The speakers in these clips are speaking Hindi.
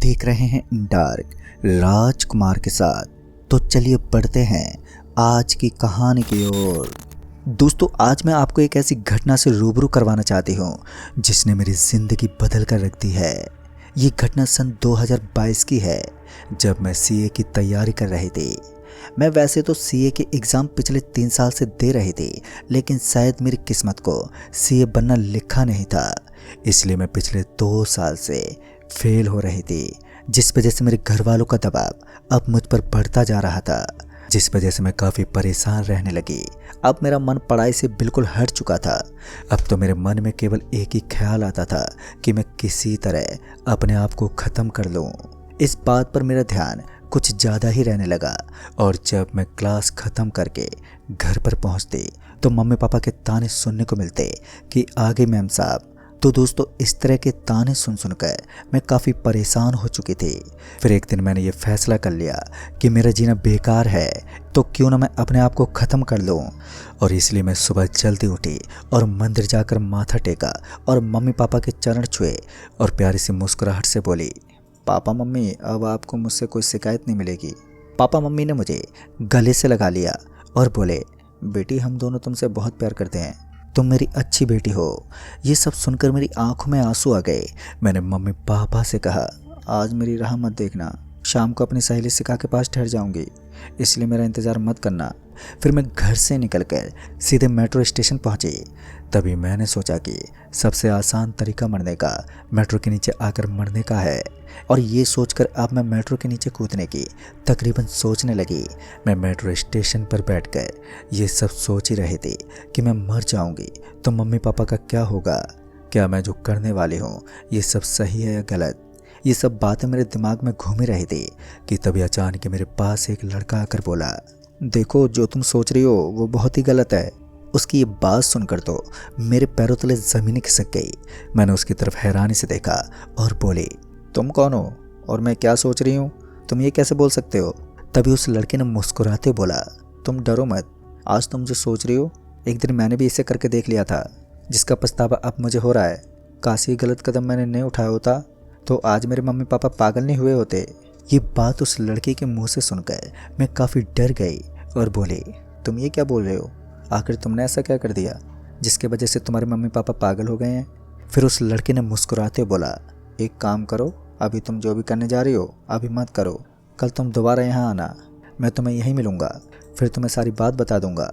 देख रहे हैं डार्क राजकुमार के साथ। तो चलिए बढ़ते हैं आज की कहानी की ओर। दोस्तों, आज मैं आपको एक ऐसी घटना से रूबरू करवाना चाहती हूँ जिसने मेरी ज़िंदगी बदल कर रख दी है। ये घटना सन 2022 की है, जब मैं सीए की तैयारी कर रही थी। मैं वैसे तो सीए के एग्ज़ाम पिछले 3 साल से दे रही थी, लेकिन शायद मेरी किस्मत को सीए बनना लिखा नहीं था, इसलिए मैं पिछले 2 साल से फेल हो रही थी, जिस वजह से मेरे घर वालों का दबाव अब मुझ पर बढ़ता जा रहा था, जिस वजह से मैं काफ़ी परेशान रहने लगी। अब मेरा मन पढ़ाई से बिल्कुल हट चुका था। अब तो मेरे मन में केवल एक ही ख्याल आता था कि मैं किसी तरह अपने आप को ख़त्म कर लूँ। इस बात पर मेरा ध्यान कुछ ज़्यादा ही रहने लगा, और जब मैं क्लास ख़त्म करके घर पर पहुँचती तो मम्मी पापा के ताने सुनने को मिलते कि आगे मैम साहब। तो दोस्तों, इस तरह के ताने सुन सुनकर मैं काफ़ी परेशान हो चुकी थी। फिर एक दिन मैंने ये फैसला कर लिया कि मेरा जीना बेकार है, तो क्यों ना मैं अपने आप को ख़त्म कर लूँ। और इसलिए मैं सुबह जल्दी उठी और मंदिर जाकर माथा टेका और मम्मी पापा के चरण छुए और प्यारी सी मुस्कुराहट से बोली, पापा मम्मी, अब आपको मुझसे कोई शिकायत नहीं मिलेगी। पापा मम्मी ने मुझे गले से लगा लिया और बोले, बेटी, हम दोनों तुमसे बहुत प्यार करते हैं, तुम मेरी अच्छी बेटी हो। ये सब सुनकर मेरी आंखों में आंसू आ गए। मैंने मम्मी पापा से कहा, आज मेरी राह मत देखना, शाम को अपनी सहेली सिका के पास ठहर जाऊंगी, इसलिए मेरा इंतज़ार मत करना। फिर मैं घर से निकलकर सीधे मेट्रो स्टेशन पहुंची। तभी मैंने सोचा कि सबसे आसान तरीका मरने का मेट्रो के नीचे आकर मरने का है, और ये सोचकर अब मैं मेट्रो के नीचे कूदने की तकरीबन सोचने लगी। मैं मेट्रो स्टेशन पर बैठकर ये सब सोच ही रही थी कि मैं मर जाऊंगी तो मम्मी पापा का क्या होगा, क्या मैं जो करने वाली हूँ ये सब सही है या गलत। ये सब बातें मेरे दिमाग में घूम ही रही थी कि तभी अचानक मेरे पास एक लड़का आकर बोला, देखो, जो तुम सोच रही हो वो बहुत ही गलत है। उसकी ये बात सुनकर तो मेरे पैरों तले ज़मीन खिसक गई। मैंने उसकी तरफ हैरानी से देखा और बोली, तुम कौन हो और मैं क्या सोच रही हूँ, तुम ये कैसे बोल सकते हो। तभी उस लड़के ने मुस्कुराते बोला, तुम डरो मत, आज तुम जो सोच रही हो एक दिन मैंने भी इसे करके देख लिया था, जिसका पछतावा अब मुझे हो रहा है। काश ये गलत कदम मैंने नहीं उठाया होता तो आज मेरे मम्मी पापा पागल नहीं हुए होते। ये बात उस लड़के के मुंह से सुनकर मैं काफ़ी डर गई और बोली, तुम ये क्या बोल रहे हो, आखिर तुमने ऐसा क्या कर दिया जिसके वजह से तुम्हारे मम्मी पापा पागल हो गए हैं। फिर उस लड़के ने मुस्कुराते बोला, एक काम करो, अभी तुम जो भी करने जा रही हो अभी मत करो, कल तुम दोबारा यहाँ आना, मैं तुम्हें यहीं मिलूँगा, फिर तुम्हें सारी बात बता दूँगा।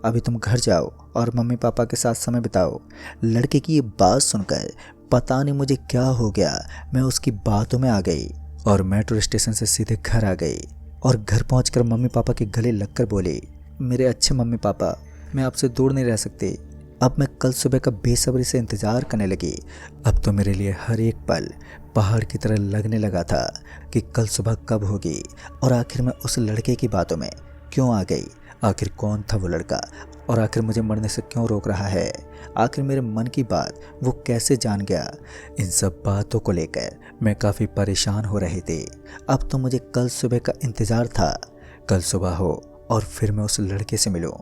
अभी तुम घर जाओ और मम्मी पापा के साथ समय बिताओ। लड़के की ये बात सुनकर पता नहीं मुझे क्या हो गया, मैं उसकी बातों में आ गई और मेट्रो स्टेशन से सीधे घर आ गई। और घर पहुंचकर मम्मी पापा के गले लगकर बोली, मेरे अच्छे मम्मी पापा, मैं आपसे दूर नहीं रह सकती। अब मैं कल सुबह का बेसब्री से इंतज़ार करने लगी। अब तो मेरे लिए हर एक पल पहाड़ की तरह लगने लगा था कि कल सुबह कब होगी, और आखिर मैं उस लड़के की बातों में क्यों आ गई। आखिर कौन था वो लड़का, और आखिर मुझे मरने से क्यों रोक रहा है। आखिर मेरे मन की बात वो कैसे जान गया। इन सब बातों को लेकर मैं काफ़ी परेशान हो रही थी। अब तो मुझे कल सुबह का इंतज़ार था, कल सुबह हो और फिर मैं उस लड़के से मिलूं।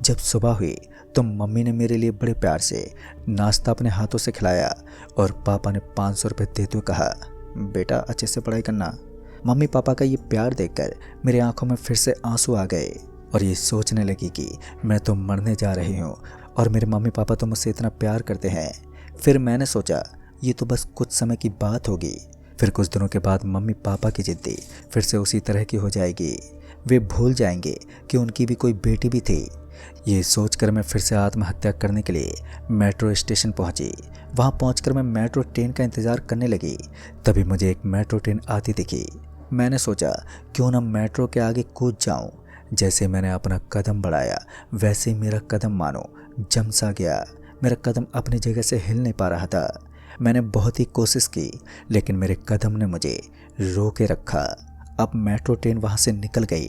जब सुबह हुई तो मम्मी ने मेरे लिए बड़े प्यार से नाश्ता अपने हाथों से खिलाया, और पापा ने 500 रुपये देते हुए कहा, बेटा अच्छे से पढ़ाई करना। मम्मी पापा का ये प्यार देखकर मेरी आंखों में फिर से आंसू आ गए, और ये सोचने लगी कि मैं तो मरने जा रही हूँ और मेरे मम्मी पापा तो मुझसे इतना प्यार करते हैं। फिर मैंने सोचा ये तो बस कुछ समय की बात होगी, फिर कुछ दिनों के बाद मम्मी पापा की ज़िद्दी फिर से उसी तरह की हो जाएगी। वे भूल जाएंगे कि उनकी भी कोई बेटी भी थी। ये सोचकर मैं फिर से आत्महत्या करने के लिए मेट्रो स्टेशन पहुंची। वहां पहुंचकर मैं मेट्रो ट्रेन का इंतज़ार करने लगी। तभी मुझे एक मेट्रो ट्रेन आती दिखी। मैंने सोचा क्यों ना मेट्रो के आगे कूद जाऊं। जैसे मैंने अपना कदम बढ़ाया वैसे ही मेरा कदम मानो जम सा गया। मेरा कदम अपनी जगह से हिल नहीं पा रहा था। मैंने बहुत ही कोशिश की, लेकिन मेरे कदम ने मुझे रोके रखा। अब मेट्रो ट्रेन वहाँ से निकल गई।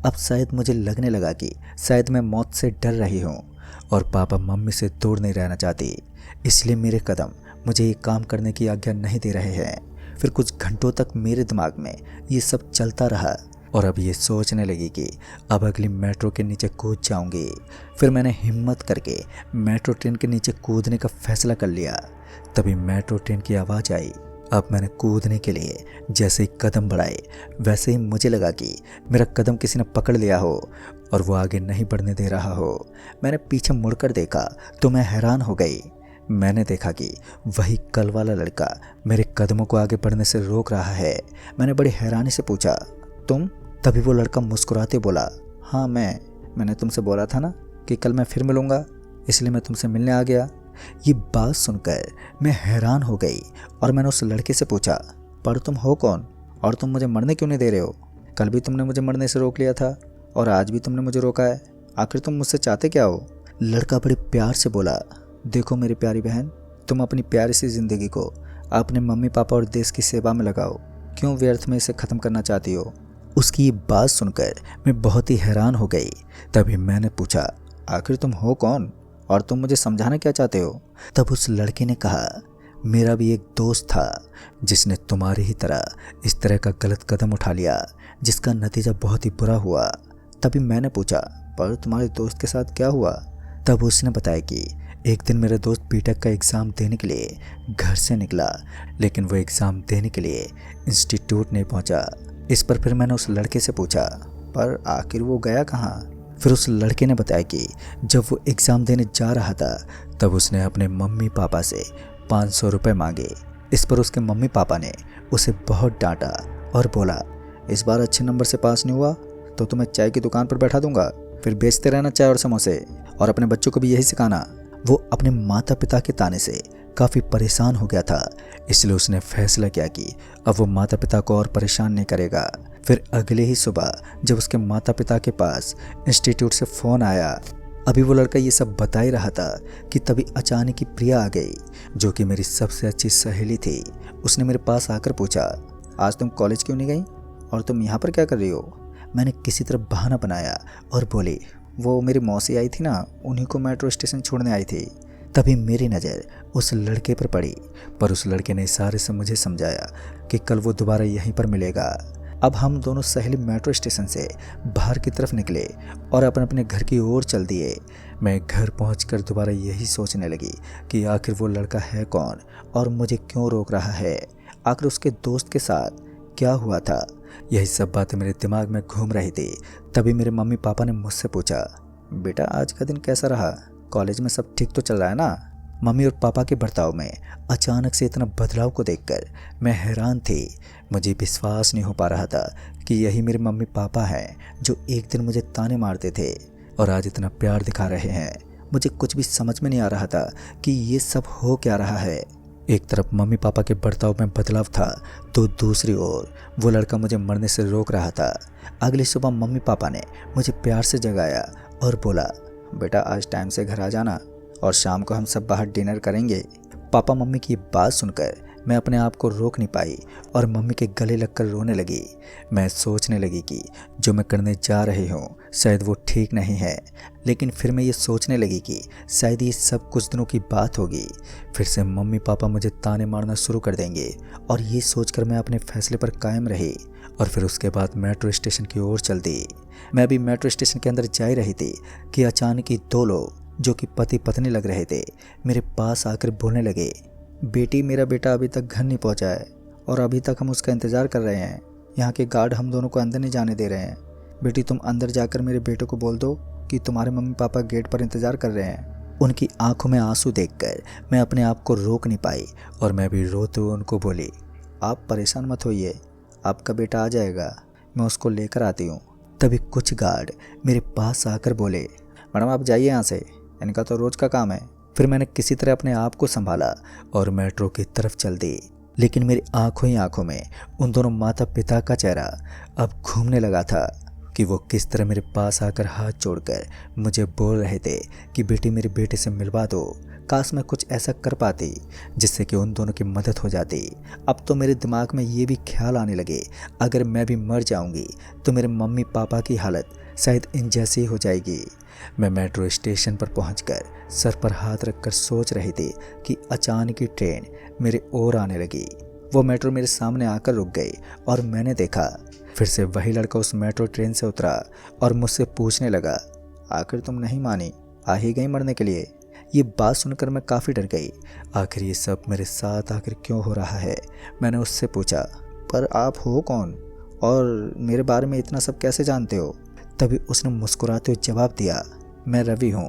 अब शायद मुझे लगने लगा कि शायद मैं मौत से डर रही हूँ और पापा मम्मी से दूर नहीं रहना चाहती, इसलिए मेरे कदम मुझे ये काम करने की आज्ञा नहीं दे रहे हैं। फिर कुछ घंटों तक मेरे दिमाग में ये सब चलता रहा, और अब ये सोचने लगी कि अब अगली मेट्रो के नीचे कूद जाऊंगी। फिर मैंने हिम्मत करके मेट्रो ट्रेन के नीचे कूदने का फैसला कर लिया। तभी मेट्रो ट्रेन की आवाज़ आई अब मैंने कूदने के लिए जैसे ही कदम बढ़ाए, वैसे ही मुझे लगा कि मेरा कदम किसी ने पकड़ लिया हो और वो आगे नहीं बढ़ने दे रहा हो। मैंने पीछे मुड़कर देखा तो मैं हैरान हो गई। मैंने देखा कि वही कल वाला लड़का मेरे कदमों को आगे बढ़ने से रोक रहा है। मैंने बड़ी हैरानी से पूछा, तुम? तभी वो लड़का मुस्कुराते बोला, हाँ मैंने तुमसे बोला था ना कि कल मैं फिर मिलूँगा, इसलिए मैं तुमसे मिलने आ गया। ये बात सुनकर मैं हैरान हो गई और मैंने उस लड़के से पूछा, पर तुम हो कौन और तुम मुझे मरने क्यों नहीं दे रहे हो? कल भी तुमने मुझे मरने से रोक लिया था और आज भी तुमने मुझे रोका है। आखिर तुम मुझसे चाहते क्या हो? लड़का बड़े प्यार से बोला, देखो मेरी प्यारी बहन, तुम अपनी प्यारी सी ज़िंदगी को अपने मम्मी पापा और देश की सेवा में लगाओ, क्यों व्यर्थ में इसे ख़त्म करना चाहती हो? उसकी ये बात सुनकर मैं बहुत ही हैरान हो गई। तभी मैंने पूछा, आखिर तुम हो कौन और तुम मुझे समझाना क्या चाहते हो? तब उस लड़के ने कहा, मेरा भी एक दोस्त था जिसने तुम्हारी ही तरह इस तरह का गलत कदम उठा लिया, जिसका नतीजा बहुत ही बुरा हुआ। तभी मैंने पूछा, पर तुम्हारे दोस्त के साथ क्या हुआ? तब उसने बताया कि एक दिन मेरा दोस्त बीटेक का एग्ज़ाम देने के लिए घर से निकला, लेकिन वो एग्ज़ाम देने के लिए इंस्टीट्यूट नहीं पहुंचा। इस पर फिर मैंने उस लड़के से पूछा, पर आखिर वो गया कहाँ? फिर उस लड़के ने बताया कि जब वो एग्ज़ाम देने जा रहा था तब उसने अपने मम्मी पापा से 500 रुपये मांगे। इस पर उसके मम्मी पापा ने उसे बहुत डांटा और बोला, इस बार अच्छे नंबर से पास नहीं हुआ तो तुम्हें चाय की दुकान पर बैठा दूंगा, फिर बेचते रहना चाय और समोसे, और अपने बच्चों को भी यही सिखाना। वो अपने माता पिता के ताने से काफ़ी परेशान हो गया था, इसलिए उसने फैसला किया कि अब वो माता पिता को और परेशान नहीं करेगा। फिर अगले ही सुबह जब उसके माता पिता के पास इंस्टीट्यूट से फ़ोन आया, अभी वो लड़का ये सब बता ही रहा था कि तभी अचानक ही प्रिया आ गई, जो कि मेरी सबसे अच्छी सहेली थी। उसने मेरे पास आकर पूछा, आज तुम कॉलेज क्यों नहीं गई और तुम यहाँ पर क्या कर रही हो? मैंने किसी तरह बहाना बनाया और बोली, वो मेरी मौसी आई थी ना, उन्हीं को मेट्रो स्टेशन छोड़ने आई थी। तभी मेरी नज़र उस लड़के पर पड़ी, पर उस लड़के ने इशारे से मुझे समझाया कि कल वो दोबारा यहीं पर मिलेगा। अब हम दोनों सहेली मेट्रो स्टेशन से बाहर की तरफ निकले और अपने अपने घर की ओर चल दिए। मैं घर पहुंचकर दोबारा यही सोचने लगी कि आखिर वो लड़का है कौन और मुझे क्यों रोक रहा है, आखिर उसके दोस्त के साथ क्या हुआ था। यही सब बातें मेरे दिमाग में घूम रही थी। तभी मेरे मम्मी पापा ने मुझसे पूछा, बेटा आज का दिन कैसा रहा? कॉलेज में सब ठीक तो चल रहा है ना? मम्मी और पापा के बर्ताव में अचानक से इतना बदलाव को देखकर मैं हैरान थी। मुझे विश्वास नहीं हो पा रहा था कि यही मेरे मम्मी पापा हैं जो एक दिन मुझे ताने मारते थे और आज इतना प्यार दिखा रहे हैं। मुझे कुछ भी समझ में नहीं आ रहा था कि ये सब हो क्या रहा है। एक तरफ मम्मी पापा के बर्ताव में बदलाव था तो दूसरी ओर वो लड़का मुझे मरने से रोक रहा था। अगली सुबह मम्मी पापा ने मुझे प्यार से जगाया और बोला, बेटा आज टाइम से घर आ जाना और शाम को हम सब बाहर डिनर करेंगे। पापा मम्मी की बात सुनकर मैं अपने आप को रोक नहीं पाई और मम्मी के गले लगकर रोने लगी। मैं सोचने लगी कि जो मैं करने जा रही हूँ शायद वो ठीक नहीं है, लेकिन फिर मैं ये सोचने लगी कि शायद ये सब कुछ दिनों की बात होगी, फिर से मम्मी पापा मुझे ताने मारना शुरू कर देंगे। और ये सोचकर मैं अपने फैसले पर कायम रही और फिर उसके बाद मेट्रो स्टेशन की ओर चल दी। मैं अभी मेट्रो स्टेशन के अंदर जा ही रही थी कि अचानक ही दो लोग जो कि पति पत्नी लग रहे थे मेरे पास आकर बोलने लगे, बेटी मेरा बेटा अभी तक घर नहीं पहुंचा है और अभी तक हम उसका इंतज़ार कर रहे हैं। यहाँ के गार्ड हम दोनों को अंदर नहीं जाने दे रहे हैं। बेटी तुम अंदर जाकर मेरे बेटे को बोल दो कि तुम्हारे मम्मी पापा गेट पर इंतज़ार कर रहे हैं। उनकी आंखों में आंसू देखकर मैं अपने आप को रोक नहीं पाई और मैं भी रोते हुए उनको बोली, आप परेशान मत होइए, आपका बेटा आ जाएगा, मैं उसको लेकर आती हूँ। तभी कुछ गार्ड मेरे पास आकर बोले, मैडम आप जाइए यहाँ से, इनका तो रोज़ का काम है। फिर मैंने किसी तरह अपने आप को संभाला और मेट्रो की तरफ चल दी, लेकिन मेरी आंखों ही आंखों में उन दोनों माता पिता का चेहरा अब घूमने लगा था कि वो किस तरह मेरे पास आकर हाथ जोड़कर मुझे बोल रहे थे कि बेटी मेरे बेटे से मिलवा दो। काश मैं कुछ ऐसा कर पाती जिससे कि उन दोनों की मदद हो जाती। अब तो मेरे दिमाग में ये भी ख्याल आने लगे, अगर मैं भी मर जाऊंगी तो मेरे मम्मी पापा की हालत शायद इन जैसी हो जाएगी। मैं मेट्रो स्टेशन पर पहुंचकर सर पर हाथ रखकर सोच रही थी कि अचानक ही ट्रेन मेरे ओर आने लगी। वो मेट्रो मेरे सामने आकर रुक गई और मैंने देखा फिर से वही लड़का उस मेट्रो ट्रेन से उतरा और मुझसे पूछने लगा, आखिर तुम नहीं मानी, आ ही गई मरने के लिए? ये बात सुनकर मैं काफ़ी डर गई। आखिर ये सब मेरे साथ आखिर क्यों हो रहा है? मैंने उससे पूछा, पर आप हो कौन और मेरे बारे में इतना सब कैसे जानते हो? तभी उसने मुस्कुराते हुए जवाब दिया, मैं रवि हूँ,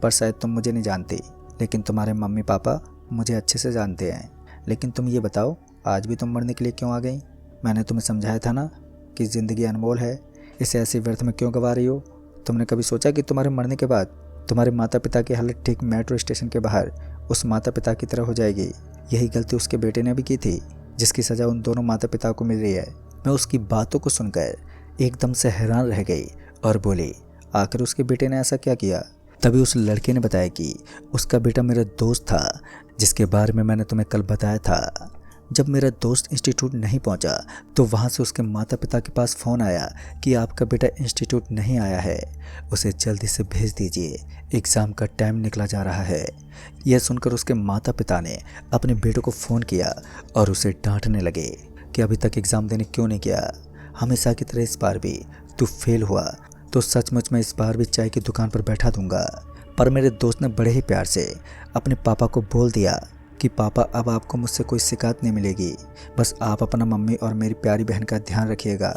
पर शायद तुम मुझे नहीं जानती, लेकिन तुम्हारे मम्मी पापा मुझे अच्छे से जानते हैं। लेकिन तुम ये बताओ, आज भी तुम मरने के लिए क्यों आ गई? मैंने तुम्हें समझाया था ना कि ज़िंदगी अनमोल है, इसे ऐसे व्यर्थ में क्यों गंवा रही हो? तुमने कभी सोचा कि तुम्हारे मरने के बाद तुम्हारे माता पिता की हालत ठीक मेट्रो स्टेशन के बाहर उस माता पिता की तरह हो जाएगी? यही गलती उसके बेटे ने भी की थी, जिसकी सज़ा उन दोनों माता पिता को मिल रही है। मैं उसकी बातों को सुनकर एकदम से हैरान रह गई और बोली, आखिर उसके बेटे ने ऐसा क्या किया? तभी उस लड़के ने बताया कि उसका बेटा मेरा दोस्त था, जिसके बारे में मैंने तुम्हें कल बताया था। जब मेरा दोस्त इंस्टीट्यूट नहीं पहुंचा तो वहां से उसके माता पिता के पास फ़ोन आया कि आपका बेटा इंस्टीट्यूट नहीं आया है, उसे जल्दी से भेज दीजिए, एग्ज़ाम का टाइम निकला जा रहा है। यह सुनकर उसके माता पिता ने अपने बेटे को फ़ोन किया और उसे डांटने लगे कि अभी तक एग्ज़ाम देने क्यों नहीं गया? हमेशा की तरह इस बार भी तू फेल हुआ तो सचमुच मैं इस बार भी चाय की दुकान पर बैठा दूंगा। पर मेरे दोस्त ने बड़े ही प्यार से अपने पापा को बोल दिया कि पापा, अब आपको मुझसे कोई शिकायत नहीं मिलेगी, बस आप अपना मम्मी और मेरी प्यारी बहन का ध्यान रखिएगा।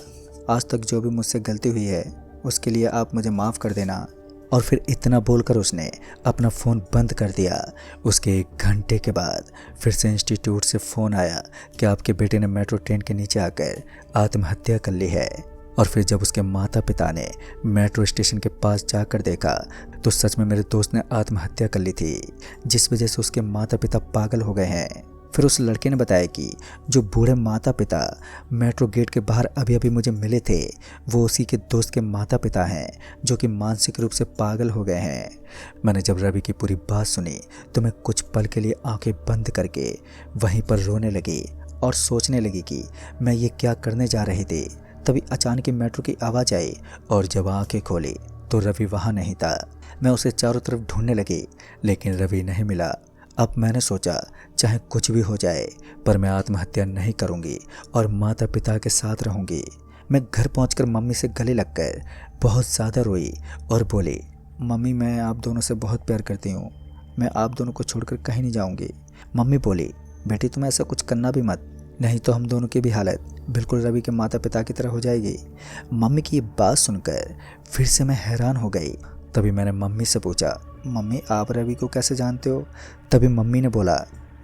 आज तक जो भी मुझसे गलती हुई है उसके लिए आप मुझे माफ़ कर देना। और फिर इतना बोलकर उसने अपना फ़ोन बंद कर दिया। उसके 1 घंटे के बाद फिर से इंस्टीट्यूट से फ़ोन आया कि आपके बेटे ने मेट्रो ट्रेन के नीचे आकर आत्महत्या कर ली है। और फिर जब उसके माता पिता ने मेट्रो स्टेशन के पास जाकर देखा तो सच में मेरे दोस्त ने आत्महत्या कर ली थी, जिस वजह से उसके माता पिता पागल हो गए हैं। फिर उस लड़के ने बताया कि जो बूढ़े माता पिता मेट्रो गेट के बाहर अभी अभी मुझे मिले थे, वो उसी के दोस्त के माता पिता हैं, जो कि मानसिक रूप से पागल हो गए हैं। मैंने जब रवि की पूरी बात सुनी तो मैं कुछ पल के लिए आंखें बंद करके वहीं पर रोने लगी और सोचने लगी कि मैं ये क्या करने जा रही थी। तभी अचानक मेट्रो की आवाज़ आई और जब आंखें खोली तो रवि वहाँ नहीं था। मैं उसे चारों तरफ ढूंढने लगी, लेकिन रवि नहीं मिला। अब मैंने सोचा, चाहे कुछ भी हो जाए पर मैं आत्महत्या नहीं करूँगी और माता पिता के साथ रहूँगी। मैं घर पहुँचकर मम्मी से गले लगकर बहुत ज़्यादा रोई और बोली, मम्मी, मैं आप दोनों से बहुत प्यार करती हूँ, मैं आप दोनों को छोड़कर कहीं नहीं जाऊँगी। मम्मी बोली, बेटी तुम ऐसा कुछ करना भी मत, नहीं तो हम दोनों की भी हालत बिल्कुल रवि के माता पिता की तरह हो जाएगी। मम्मी की ये बात सुनकर फिर से मैं हैरान हो गई। तभी मैंने मम्मी से पूछा, मम्मी आप रवि को कैसे जानते हो? तभी मम्मी ने बोला,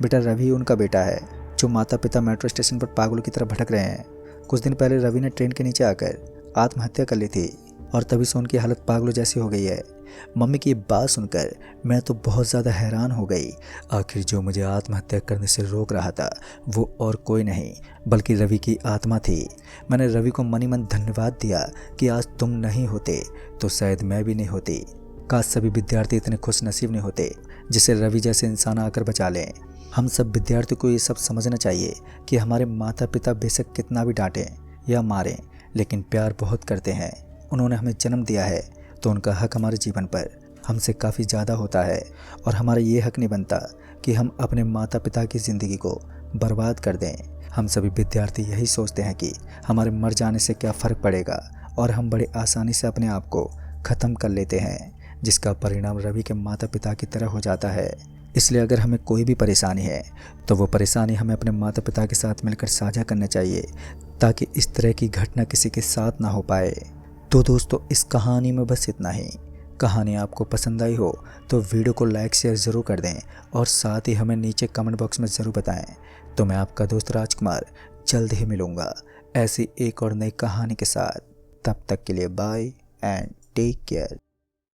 बेटा रवि उनका बेटा है जो माता पिता मेट्रो स्टेशन पर पागलों की तरह भटक रहे हैं। कुछ दिन पहले रवि ने ट्रेन के नीचे आकर आत्महत्या कर ली थी और तभी से उनकी हालत पागलों जैसी हो गई है। मम्मी की बात सुनकर मैं तो बहुत ज़्यादा हैरान हो गई। आखिर जो मुझे आत्महत्या करने से रोक रहा था वो और कोई नहीं बल्कि रवि की आत्मा थी। मैंने रवि को मनी मन धन्यवाद दिया कि आज तुम नहीं होते तो शायद मैं भी नहीं होती। काश सभी विद्यार्थी इतने खुश नसीब नहीं होते जिसे रवि जैसे इंसान आकर बचा लें। हम सब विद्यार्थियों को ये सब समझना चाहिए कि हमारे माता पिता बेशक कितना भी डांटें या मारें, लेकिन प्यार बहुत करते हैं। उन्होंने हमें जन्म दिया है तो उनका हक हमारे जीवन पर हमसे काफ़ी ज़्यादा होता है और हमारा ये हक नहीं बनता कि हम अपने माता पिता की ज़िंदगी को बर्बाद कर दें। हम सभी विद्यार्थी यही सोचते हैं कि हमारे मर जाने से क्या फ़र्क पड़ेगा और हम बड़े आसानी से अपने आप को ख़त्म कर लेते हैं, जिसका परिणाम रवि के माता पिता की तरह हो जाता है। इसलिए अगर हमें कोई भी परेशानी है तो वो परेशानी हमें अपने माता पिता के साथ मिलकर साझा करना चाहिए, ताकि इस तरह की घटना किसी के साथ ना हो पाए। तो दोस्तों, इस कहानी में बस इतना ही। कहानी आपको पसंद आई हो तो वीडियो को लाइक शेयर ज़रूर कर दें और साथ ही हमें नीचे कमेंट बॉक्स में ज़रूर बताएं। तो मैं आपका दोस्त राजकुमार जल्द ही मिलूँगा ऐसी एक और नई कहानी के साथ। तब तक के लिए बाय एंड टेक केयर।